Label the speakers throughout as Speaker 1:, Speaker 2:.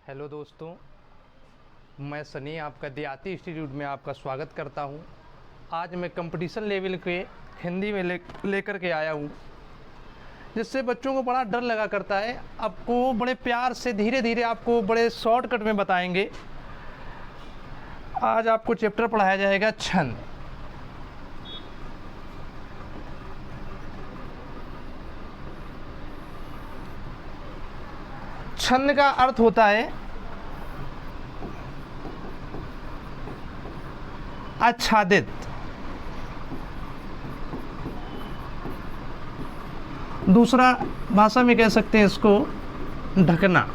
Speaker 1: Hello दोस्तों, मैं सनी आपका देहाती इंस्टीट्यूट में आपका स्वागत करता हूं। आज मैं कंपटीशन लेवल के हिंदी में लेकर के आया हूं, जिससे बच्चों को बड़ा डर लगा करता है। आपको बड़े प्यार से धीरे धीरे आपको बड़े शॉर्टकट में बताएंगे। आज आपको चैप्टर पढ़ाया जाएगा छंद। छंद का अर्थ होता है आच्छादित। दूसरा भाषा में कह सकते हैं इसको ढकना।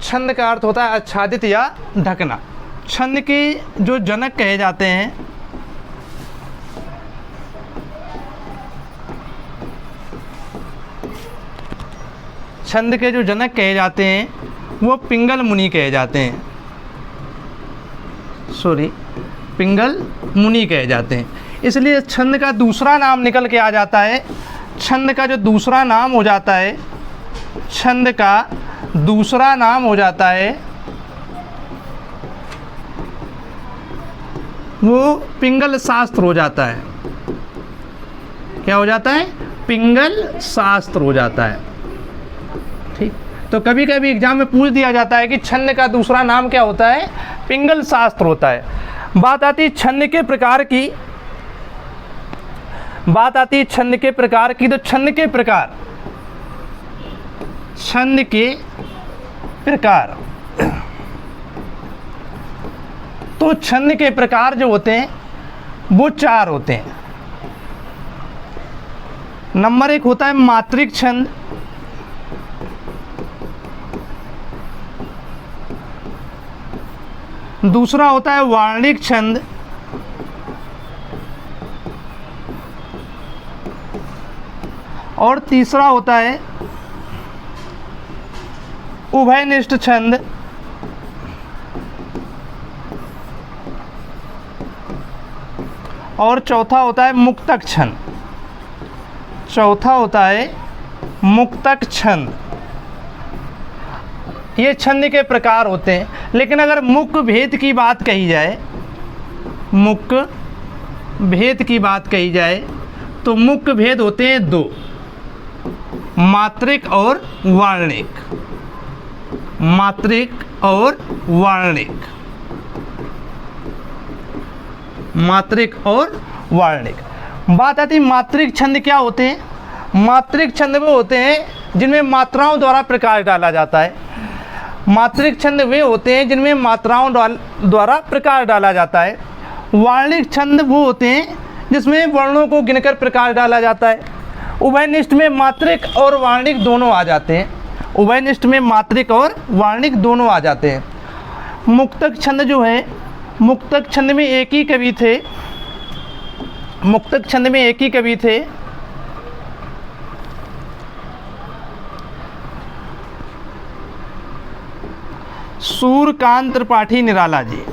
Speaker 1: छंद का अर्थ होता है आच्छादित या ढकना। छंद के जो जनक कहे जाते हैं छंद के जो जनक कहे जाते हैं वो पिंगल मुनि कहे जाते हैं। पिंगल मुनि कहे जाते हैं। इसलिए छंद का दूसरा नाम निकल के आ जाता है। छंद का जो दूसरा नाम हो जाता है, छंद का दूसरा नाम हो जाता है वो पिंगल शास्त्र हो जाता है। क्या हो जाता है? पिंगल शास्त्र हो जाता है। ठीक, तो कभी कभी एग्जाम में पूछ दिया जाता है कि छंद का दूसरा नाम क्या होता है? पिंगल शास्त्र होता है। बात आती है छंद के प्रकार की। तो छंद के प्रकार जो होते हैं वो चार होते हैं। नंबर एक होता है मात्रिक छंद। दूसरा होता है वार्णिक छंद। और तीसरा होता है उभयनिष्ठ छंद। और चौथा होता है मुक्तक छंद। मुक्तक छंद। ये छंद के प्रकार होते हैं। लेकिन अगर मुख भेद की बात कही जाए, तो मुख्य भेद होते हैं दो, मात्रिक और वार्णिक। बात आती है मात्रिक छंद क्या होते हैं? मात्रिक छंद वो होते हैं जिनमें मात्राओं द्वारा प्रकाश डाला जाता है। मात्रिक छंद वे होते हैं जिनमें मात्राओं द्वारा प्रकाश डाला जाता है। वार्णिक छंद वो होते हैं जिसमें वर्णों को गिनकर प्रकाश डाला जाता है। उभयनिष्ठ में मात्रिक और वार्णिक दोनों आ जाते हैं। मुक्तक छंद जो है, मुक्तक छंद में एक ही कवि थे। सूर्यकांत त्रिपाठी निराला जी।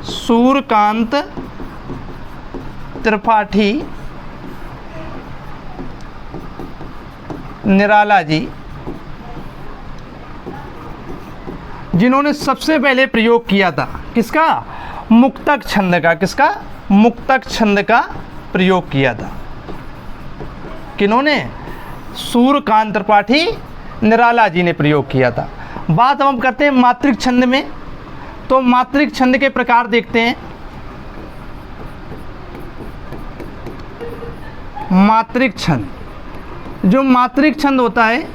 Speaker 1: सूर्यकांत त्रिपाठी निराला जी, जिन्होंने सबसे पहले प्रयोग किया था किसका? मुक्तक छंद का। किसका? मुक्तक छंद का प्रयोग किया था। किन्होंने? सूर्यकांत त्रिपाठी निराला जी ने प्रयोग किया था। बात हम करते हैं मात्रिक छंद में। तो मात्रिक छंद के प्रकार देखते हैं। मात्रिक छंद, जो मात्रिक छंद होता है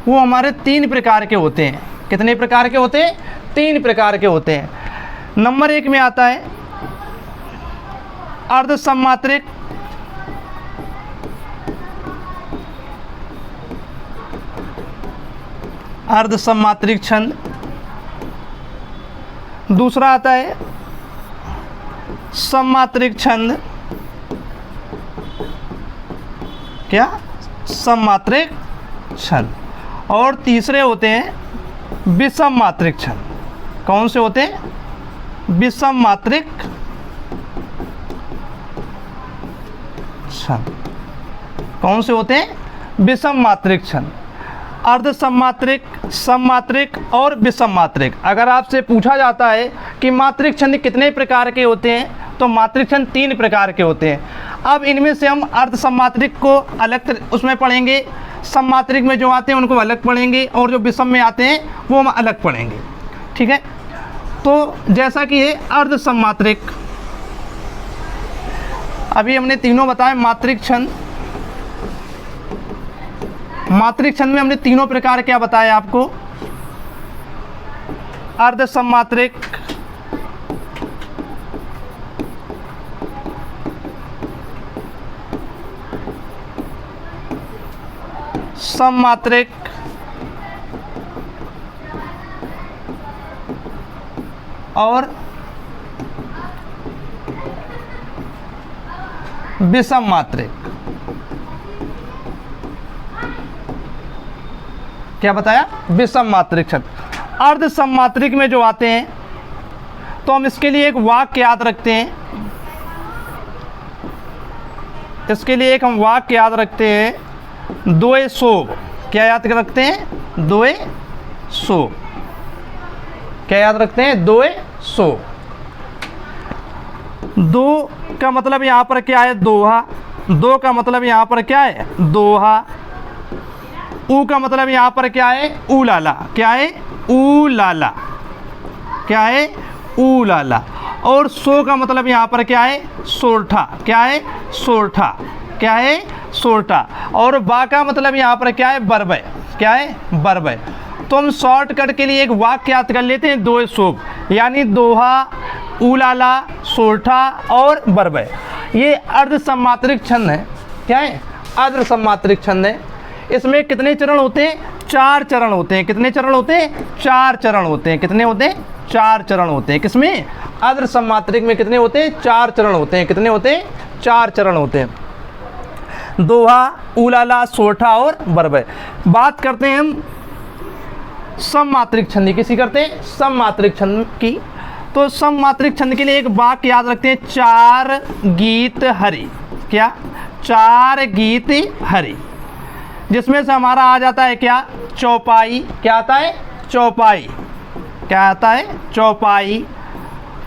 Speaker 1: वो हमारे तीन प्रकार के होते हैं। कितने प्रकार के होते हैं? तीन प्रकार के होते हैं। नंबर एक में आता है अर्ध सममात्रिक, अर्ध सममात्रिक छंद। दूसरा आता है सममात्रिक छंद। क्या? सममात्रिक छंद। और तीसरे होते हैं विषम मात्रिक छंद। कौन से होते हैं? विषम मात्रिक छंद। कौन से होते हैं? विषम मात्रिक छंद। अर्ध सम्मात्रिक, सम्मात्रिक और विषम मात्रिक। अगर आपसे पूछा जाता है कि मात्रिक छंद कितने प्रकार के होते हैं, तो मात्रिक छंद 3 प्रकार के होते हैं। अब इनमें से हम अर्ध सम्मात्रिक को अलग उसमें पढ़ेंगे, सम्मात्रिक में जो आते हैं उनको अलग पढ़ेंगे, और जो विषम में आते हैं वो हम अलग पढ़ेंगे। ठीक है, तो जैसा कि ये अर्ध सम्मात्रिक, अभी हमने तीनों बताए मात्रिक छंद। मात्रिक छंद में हमने तीनों प्रकार क्या बताया आपको, अर्ध सम्मात्रिक, सम्मात्रिक और विषम मात्रिक। क्या बताया, विषम मात्रिक छंद। अर्ध सम्मात्रिक में जो आते हैं तो हम इसके लिए एक वाक्य याद रखते हैं, इसके लिए एक हम वाक्य याद रखते हैं, दोए सोब। क्या याद रखते हैं, दोए सोब। क्या याद रखते हैं, दोए सोब। दो का मतलब यहाँ पर क्या है, दोहा। दो का मतलब यहाँ पर क्या है, दोहा। ऊ का मतलब यहाँ पर क्या है, ऊलाला। क्या है, ऊलाला। क्या है, ऊलाला। और सो का मतलब यहाँ पर क्या है, सोरठा। क्या है, सोरठा। क्या है, सोरठा। और बा का मतलब यहाँ पर क्या है, बरबय। क्या है, बरबय। तो हम शॉर्टकट के लिए एक वाक्य याद कर लेते हैं, दोए सोब, यानी दोहा, ऊलाला, सोरठा और बरबय। ये अर्ध सम्मात्रिक छंद है। क्या है, अर्ध सम्मात्रिक छंद है। इसमें कितने चरण होते हैं, 4 चरण होते हैं। कितने चरण होते हैं, 4 चरण होते हैं। कितने होते हैं, 4 चरण होते हैं। किसमें, अर्ध सम्मात्रिक में कितने होते हैं, 4 चरण होते हैं। कितने होते हैं, 4 चरण होते हैं। दोहा, ऊलाला, सोरठा और बरबय। बात करते हैं हम सम्मात्रिक छंद की। किसी करते हैं, सम्मात्रिक छंद की। तो सम्मात्रिक छंद के लिए एक वाक्य याद रखते हैं, 4 गीत हरि। क्या, 4 गीत हरि, जिसमें से हमारा आ जाता है क्या, चौपाई। क्या आता है, चौपाई। क्या आता है, चौपाई।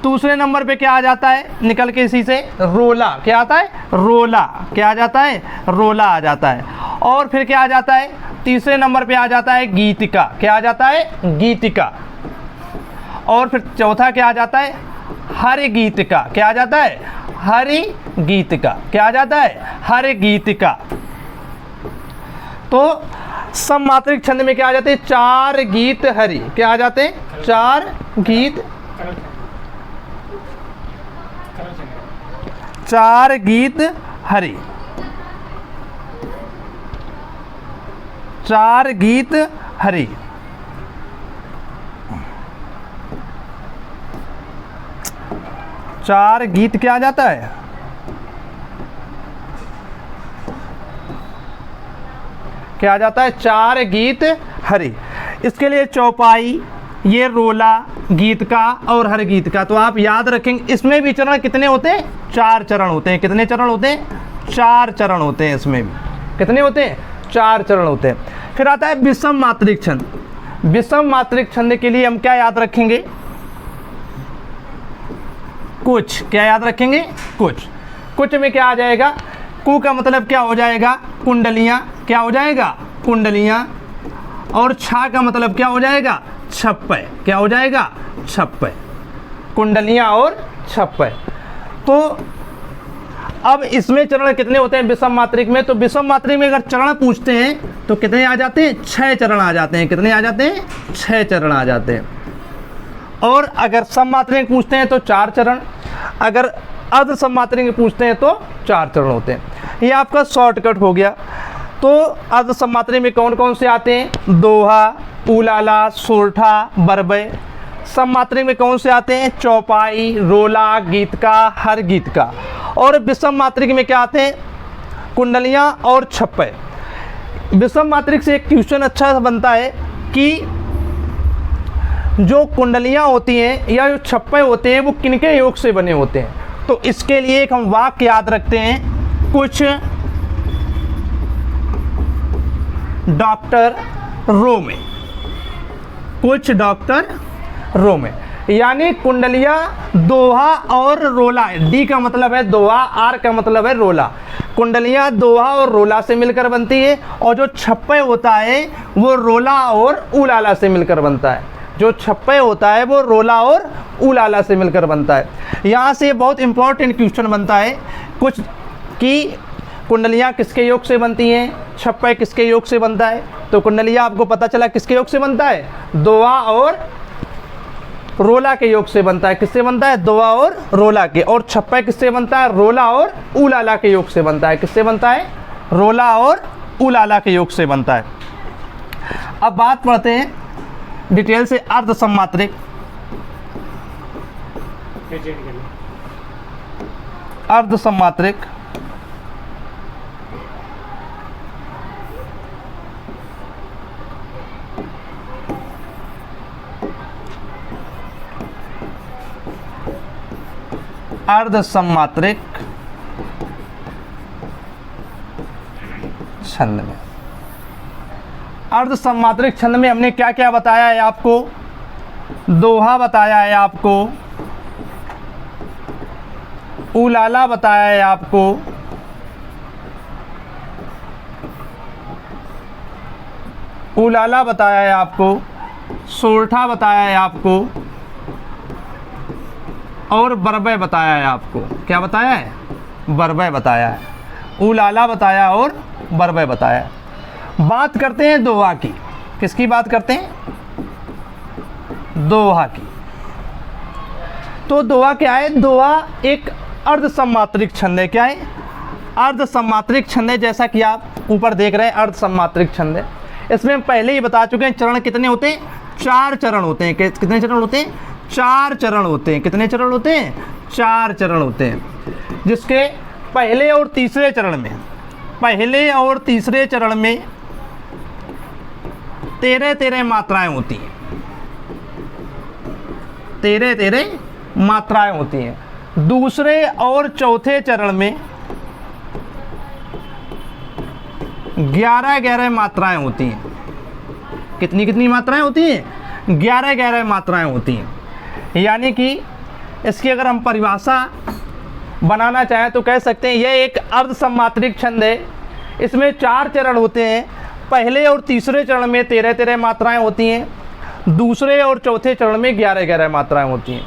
Speaker 1: दूसरे नंबर पे क्या आ जाता है, निकल के इसी से, रोला। क्या आता है, रोला। क्या आ जाता है, रोला आ जाता है। और फिर क्या आ जाता है, तीसरे नंबर पे आ जाता है गीतिका। क्या आ जाता है, गीतिका। और फिर चौथा क्या आ जाता है, हरि गीतिका। क्या आ जाता है, हरि गीतिका। क्या आ जाता है, हरि गीतिका। तो सम्मात्रिक छंद में क्या आ जाते हैं, 4 गीत हरि। क्या आ जाते हैं, 4 गीत, 4 गीत हरि। 4 गीत हरि। चार गीत क्या आ जाता है, क्या आ जाता है, 4 गीत हरि। इसके लिए चौपाई, ये रोला, गीत का और हर गीत का। तो आप याद रखेंगे, इसमें भी चरण कितने होते हैं, 4 चरण होते हैं। कितने चरण होते हैं, 4 चरण होते हैं। इसमें भी कितने होते हैं, 4 चरण होते हैं। फिर आता है विषम मात्रिक छंद। विषम मात्रिक छंद के लिए हम क्या याद रखेंगे, कुछ। क्या याद रखेंगे, कुछ। कुछ में क्या आ जाएगा, कु का मतलब क्या हो जाएगा, कुंडलियाँ। क्या हो जाएगा, कुंडलियाँ। और छा का मतलब क्या हो जाएगा, छप्पय। क्या हो जाएगा, छप्पय। कुंडलियाँ और छप्पय। तो अब इसमें चरण कितने होते हैं विषम मात्रिक में, तो विषम मात्रिक में अगर चरण पूछते हैं तो कितने आ जाते हैं, 6 चरण आ जाते हैं। कितने आ जाते हैं, 6 चरण आ जाते हैं। और अगर सम्मात्रिक पूछते हैं तो 4 चरण, अगर अर्ध सम्मात्रिक पूछते हैं तो 4 चरण होते हैं। ये आपका शॉर्टकट हो गया। तो अर्ध सम्मात्रिक में कौन कौन से आते हैं, दोहा, ऊलाला, सोरठा, बरबय। सम्मात्रिक में कौन से आते हैं, चौपाई, रोला, गीत का, हर गीत का। और विषम मात्रिक में क्या आते हैं, कुंडलियाँ और छप्पय। विषम मात्रिक से एक क्वेश्चन अच्छा बनता है कि जो कुंडलियाँ होती हैं या जो छप्पे होते हैं वो किनके योग से बने होते हैं। तो इसके लिए एक हम वाक्य याद रखते हैं, कुछ डॉक्टर रो में, कुछ डॉक्टर रो में। यानी कुंडलियाँ दोहा और रोला, डी का मतलब है दोहा, आर का मतलब है रोला। कुंडलियाँ दोहा और रोला से मिलकर बनती है, और जो छप्पय होता है वो रोला और उलाला से मिलकर बनता है। जो छप्पय होता है वो रोला और उलाला से मिलकर बनता है। यहाँ से बहुत इंपॉर्टेंट क्वेश्चन बनता है कुछ कि कुंडलियाँ किसके योग से बनती हैं, छप्पय किसके योग से बनता है। तो कुंडलियाँ आपको पता चला किसके योग से बनता है, दोहा और रोला के योग से बनता है। किससे बनता है, दोहा और रोला के। और छप्पय किससे बनता है, रोला और उलाला के योग से बनता है। किससे बनता है, रोला और उलाला के योग से बनता है। अब बात पढ़ते हैं डिटेल से अर्ध सम्मात्रिक। अर्ध सम्मात्रिक अर्ध सम्मात्रिक छंद में। अर्ध सम्मात्रिक छंद में हमने क्या क्या बताया है आपको, दोहा बताया है आपको, उलाला बताया है आपको, उलाला बताया है आपको, सोरठा बताया है आपको, और बरबय बताया है आपको। क्या बताया है, बरबय बताया है, उलाला बताया और बरबय बताया। बात करते हैं दोहा की। किसकी बात करते हैं, दोहा की। तो दोहा क्या है, दोहा एक अर्ध सम्मात्रिक छंद है। क्या है, अर्ध सम्मात्रिक छंद है। जैसा कि आप ऊपर देख रहे हैं अर्ध सम्मात्रिक छंद है। इसमें हम पहले ही बता चुके हैं चरण कितने होते हैं, 4 चरण होते हैं। कितने चरण होते हैं, 4 चरण होते हैं। कितने चरण होते हैं, 4 चरण होते हैं। जिसके पहले और तीसरे चरण में, पहले और तीसरे चरण में 13 मात्राएं होती हैं। 13 मात्राएं होती हैं। दूसरे और चौथे चरण में 11 मात्राएं होती हैं। कितनी मात्राएं होती हैं, 11 मात्राएं होती हैं। यानी कि इसकी अगर हम परिभाषा बनाना चाहें तो कह सकते हैं यह एक अर्ध सम्मात्रिक छंद है। इसमें 4 चरण होते हैं। पहले और तीसरे चरण में 13 मात्राएं होती हैं। दूसरे और चौथे चरण में 11 मात्राएं होती हैं।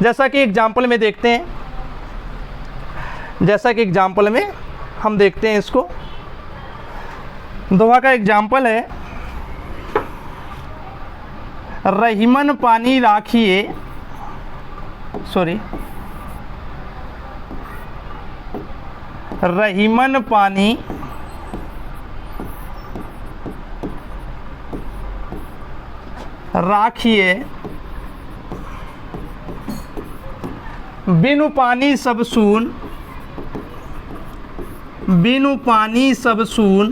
Speaker 1: जैसा कि एग्जाम्पल में देखते हैं, जैसा कि एग्जाम्पल में हम देखते हैं इसको। दोहा का एग्जाम्पल है, रहीमन पानी राखिए, रहीमन पानी राखिए, बिनु पानी सब सून, बिनु पानी सब सून,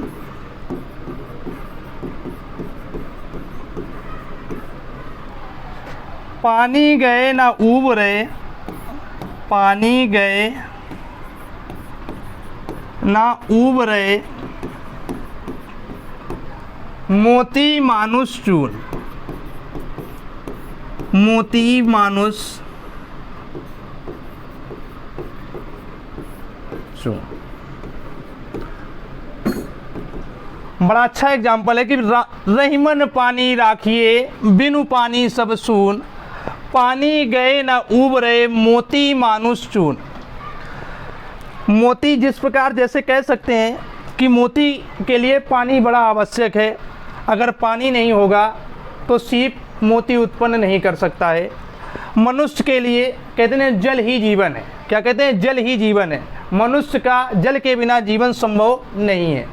Speaker 1: पानी गए ना उबरे, पानी गए ना उबरे, मोती मानुष चून, मोती मानुष चून। बड़ा अच्छा एग्जाम्पल है कि रहीमन पानी राखिए, बिनु पानी सब सून, पानी गए ना उबरे, मोती मानुष चून। मोती जिस प्रकार जैसे कह सकते हैं कि मोती के लिए पानी बड़ा आवश्यक है। अगर पानी नहीं होगा तो सीप मोती उत्पन्न नहीं कर सकता है। मनुष्य के लिए कहते हैं जल ही जीवन है। क्या कहते हैं, जल ही जीवन है। मनुष्य का जल के बिना जीवन संभव नहीं है।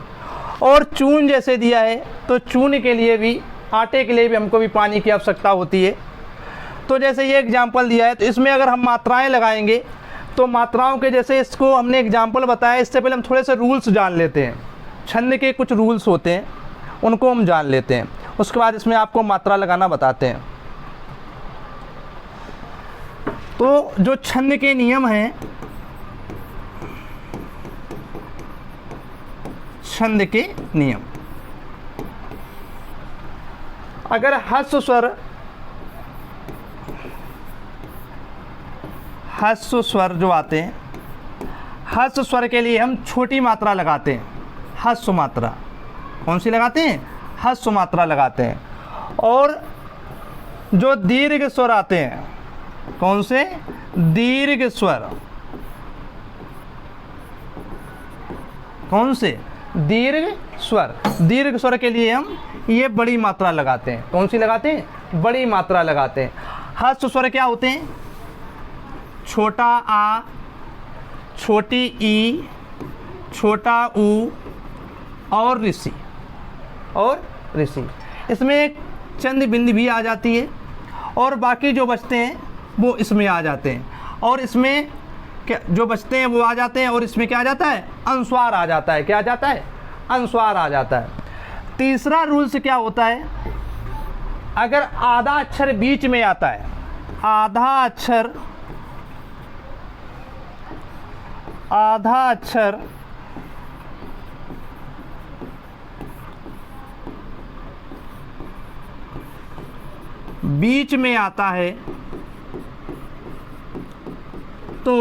Speaker 1: और चून जैसे दिया है तो चून के लिए भी, आटे के लिए भी हमको भी पानी की आवश्यकता होती है। तो जैसे ये एग्जाम्पल दिया है तो इसमें अगर हम मात्राएं लगाएंगे तो मात्राओं के जैसे इसको हमने एग्जाम्पल बताया, इससे पहले हम थोड़े से रूल्स जान लेते हैं। छंद के कुछ रूल्स होते हैं उनको हम जान लेते हैं, उसके बाद इसमें आपको मात्रा लगाना बताते हैं। तो जो छंद के नियम हैं, छंद के नियम, अगर ह्रस्व स्वर जो आते हैं, ह्रस्व स्वर के लिए हम छोटी मात्रा लगाते हैं, ह्रस्व मात्रा। कौन सी लगाते हैं? ह्रस्व मात्रा लगाते हैं। और जो दीर्घ स्वर आते हैं, कौन से? दीर्घ स्वर। कौन से? दीर्घ स्वर। दीर्घ स्वर के लिए हम ये बड़ी मात्रा लगाते हैं। कौन सी लगाते हैं? बड़ी मात्रा लगाते हैं। ह्रस्व स्वर क्या होते हैं? छोटा आ, छोटी ई, छोटा ऊ और ऋषि, और ऋषि। इसमें एक चंद बिंदी भी आ जाती है और बाकी जो बचते हैं वो इसमें आ जाते हैं। और इसमें क्या जो बचते हैं वो आ जाते हैं, और इसमें क्या आ जाता है? अनुस्वार आ जाता है। क्या आ जाता है? अनुस्वार आ जाता है। तीसरा रूल से क्या होता है? अगर आधा अक्षर बीच में आता है, आधा अक्षर बीच में आता है तो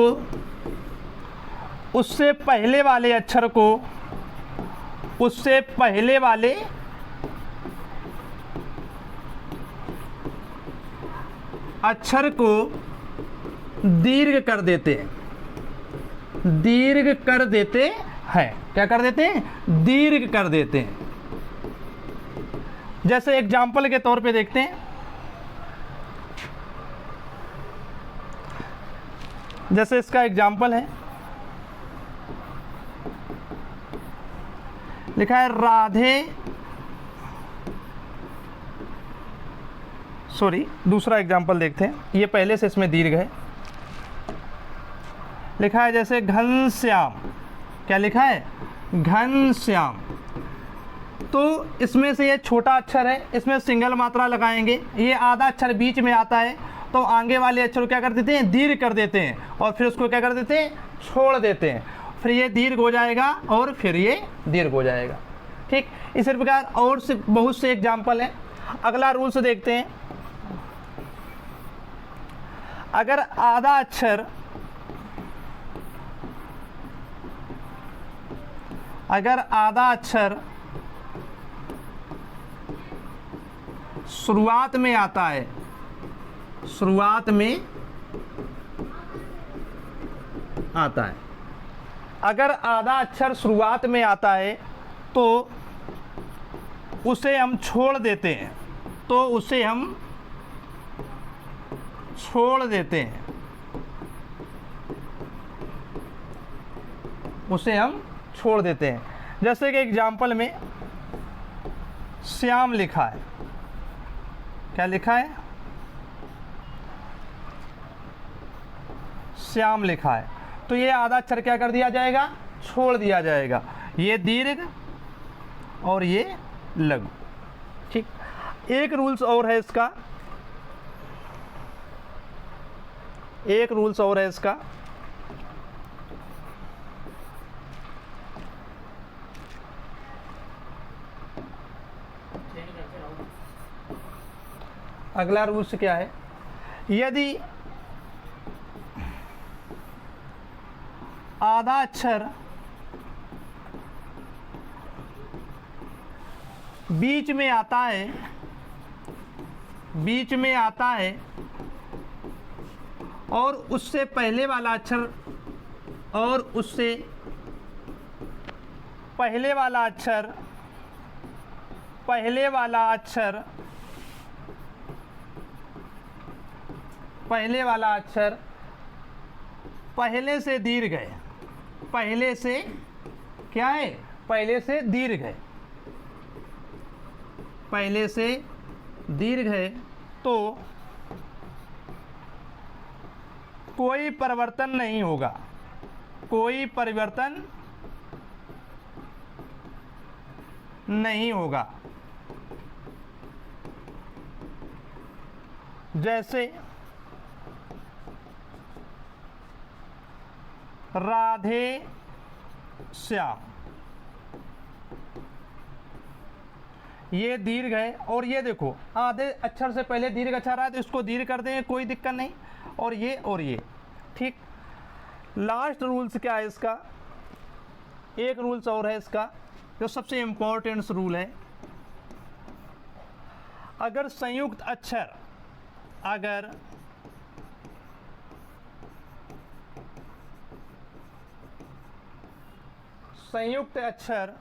Speaker 1: उससे पहले वाले अक्षर को, उससे पहले वाले अक्षर को दीर्घ कर देते हैं। दीर्घ कर देते हैं। क्या कर देते हैं? दीर्घ कर देते हैं। जैसे एग्जाम्पल के तौर पे देखते हैं, जैसे इसका एग्जाम्पल है, लिखा है राधे, सॉरी दूसरा एग्जाम्पल देखते हैं, ये पहले से इसमें दीर्घ है। लिखा है जैसे घनश्याम। क्या लिखा है? घनश्याम। तो इसमें से ये छोटा अक्षर है, इसमें सिंगल मात्रा लगाएंगे। ये आधा अक्षर बीच में आता है तो आगे वाले अक्षर को क्या कर देते हैं? दीर्घ कर देते हैं, और फिर उसको क्या कर देते हैं? छोड़ देते हैं। फिर ये दीर्घ हो जाएगा और फिर ये दीर्घ हो जाएगा। ठीक, इसी प्रकार और से बहुत से एग्जाम्पल हैं। अगला रूल से देखते हैं। अगर आधा अक्षर शुरुआत में आता है, शुरुआत में आता है, अगर आधा अक्षर शुरुआत में आता है तो उसे हम छोड़ देते हैं, तो उसे हम छोड़ देते हैं, उसे हम छोड़ देते हैं। जैसे कि एग्जाम्पल में श्याम लिखा है। क्या लिखा है? श्याम लिखा है। तो ये आधा अक्षर क्या कर दिया जाएगा? छोड़ दिया जाएगा। ये दीर्घ और ये लघु। ठीक, एक रूल्स और है इसका, एक रूल्स और है इसका। अगला रूल्स क्या है? यदि आधा अक्षर बीच में आता है, बीच में आता है और उससे पहले वाला अक्षर, और उससे पहले वाला अक्षर, पहले वाला अक्षर, पहले वाला अक्षर पहले से दीर्घ है, पहले से क्या है? पहले से दीर्घ है, पहले से दीर्घ है, तो कोई परिवर्तन नहीं होगा, कोई परिवर्तन नहीं होगा। जैसे राधे श्याम, ये दीर्घ है, और ये देखो आधे अक्षर से पहले दीर्घ अक्षर आया तो इसको दीर्घ कर देंगे, कोई दिक्कत नहीं, और ये ठीक। लास्ट रूल्स क्या है इसका, एक रूल्स और है इसका जो सबसे इम्पोर्टेंट रूल है, अगर संयुक्त अक्षर, अगर संयुक्त अक्षर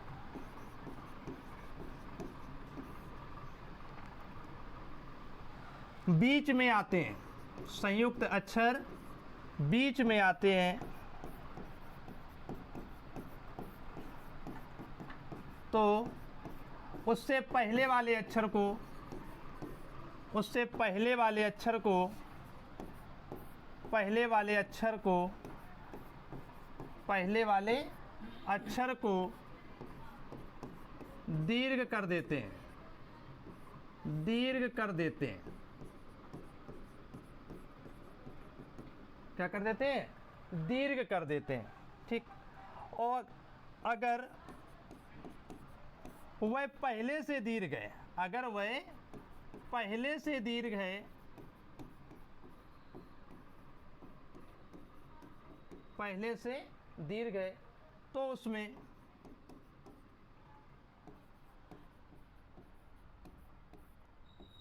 Speaker 1: बीच में आते हैं, संयुक्त अक्षर बीच में आते हैं, तो उससे पहले वाले अक्षर को, उससे पहले वाले अक्षर को, पहले वाले अक्षर को, पहले वाले अक्षर को दीर्घ कर देते हैं, दीर्घ कर देते हैं। क्या कर देते हैं? दीर्घ कर देते हैं, ठीक। और अगर वह पहले से दीर्घ है, अगर वह पहले से दीर्घ है, पहले से दीर्घ है, तो उसमें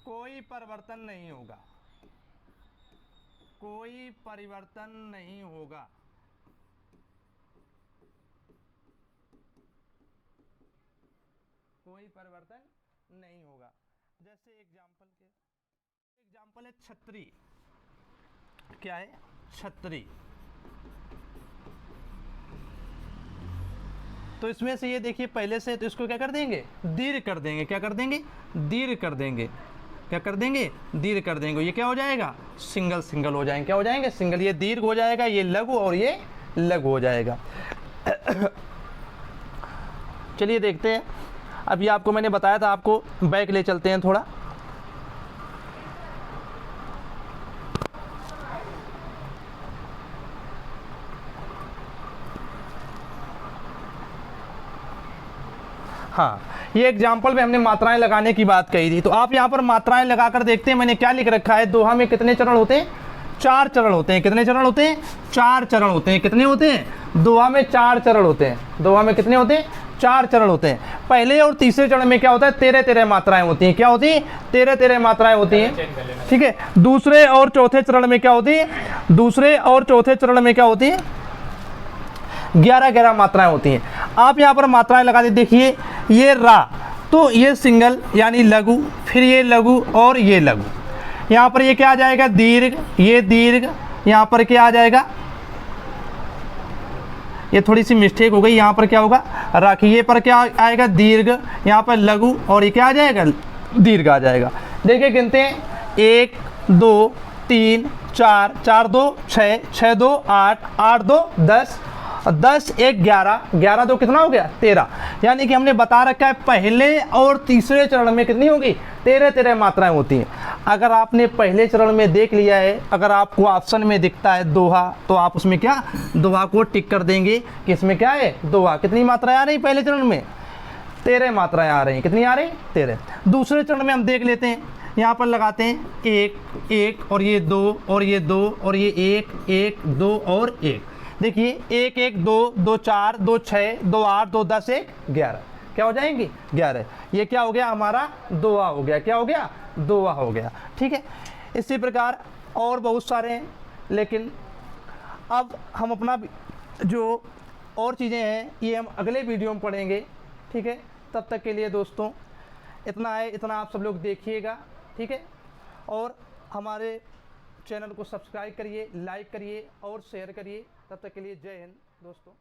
Speaker 1: कोई परिवर्तन नहीं होगा, कोई परिवर्तन नहीं होगा। कोई परिवर्तन नहीं होगा। जैसे एग्जाम्पल है छतरी। क्या है? छतरी। तो इसमें से ये देखिए पहले से, तो इसको क्या कर देंगे? दीर्घ कर देंगे। क्या कर देंगे? दीर्घ कर देंगे। क्या कर देंगे? दीर्घ कर देंगे। ये क्या हो जाएगा? सिंगल सिंगल हो जाएंगे। क्या हो जाएंगे? सिंगल। ये दीर्घ हो जाएगा, ये लघु और ये लघु हो जाएगा। चलिए देखते हैं। अभी आपको मैंने बताया था, आपको बैक ले चलते हैं थोड़ा। हाँ, ये एग्जाम्पल में हमने मात्राएं लगाने की बात कही थी, तो आप यहाँ पर मात्राएं लगाकर देखते हैं। मैंने क्या लिख रखा है? दोहा में कितने चरण होते हैं? 4 चरण होते हैं। कितने चरण होते हैं? 4 चरण होते हैं। कितने होते हैं? दोहा में 4 चरण होते हैं। दोहा में कितने होते हैं? 4 चरण होते हैं। पहले और तीसरे चरण में क्या होता है? 13-13 मात्राएं होती हैं। क्या होती हैं? 13-13 मात्राएं होती हैं। ठीक है। दूसरे और चौथे चरण में क्या होती है? दूसरे और चौथे चरण में क्या होती है? 11-11 मात्राएं होती हैं। आप यहाँ पर मात्राएं लगा दे। देखिए ये रा, तो ये सिंगल यानी लघु, फिर ये लघु और ये लघु। यहाँ पर ये क्या आ जाएगा? दीर्घ। ये दीर्घ। यहाँ पर क्या आ जाएगा? ये थोड़ी सी मिस्टेक हो गई। यहाँ पर क्या होगा? राखिए पर क्या आएगा? दीर्घ। यहाँ पर लघु और ये क्या आ जाएगा? दीर्घ आ जाएगा। देखिए गिनते हैं, 1 2 3 4, 4 2 6, 6 2 8, 8 2 10, 10 1 11, 11 2 कितना हो गया? 13। यानी कि हमने बता रखा है पहले और तीसरे चरण में कितनी होगी? 13-13 मात्राएं होती हैं। अगर आपने पहले चरण में देख लिया है, अगर आपको ऑप्शन में दिखता है दोहा, तो आप उसमें क्या? दोहा को टिक कर देंगे कि इसमें क्या है? दोहा। कितनी मात्राएं आ रही पहले चरण में? 13 मात्राएं आ रही हैं। कितनी आ रही? 13। दूसरे चरण में हम देख लेते हैं। यहाँ पर लगाते हैं 1 1 और ये 2 और ये 2 और ये 1 1 2 और 1। देखिए 1 1 2 2 4 2 6 2 8 2 10 1 11। क्या हो जाएंगी? 11। ये क्या हो गया? हमारा दोहा हो गया। क्या हो गया? दोहा हो गया। ठीक है। इसी प्रकार और बहुत सारे हैं, लेकिन अब हम अपना जो और चीज़ें हैं ये हम अगले वीडियो में पढ़ेंगे। ठीक है। तब तक के लिए दोस्तों इतना है, इतना आप सब लोग देखिएगा। ठीक है। और हमारे चैनल को सब्सक्राइब करिए, लाइक करिए और शेयर करिए। तब तक के लिए जय हिंद दोस्तों।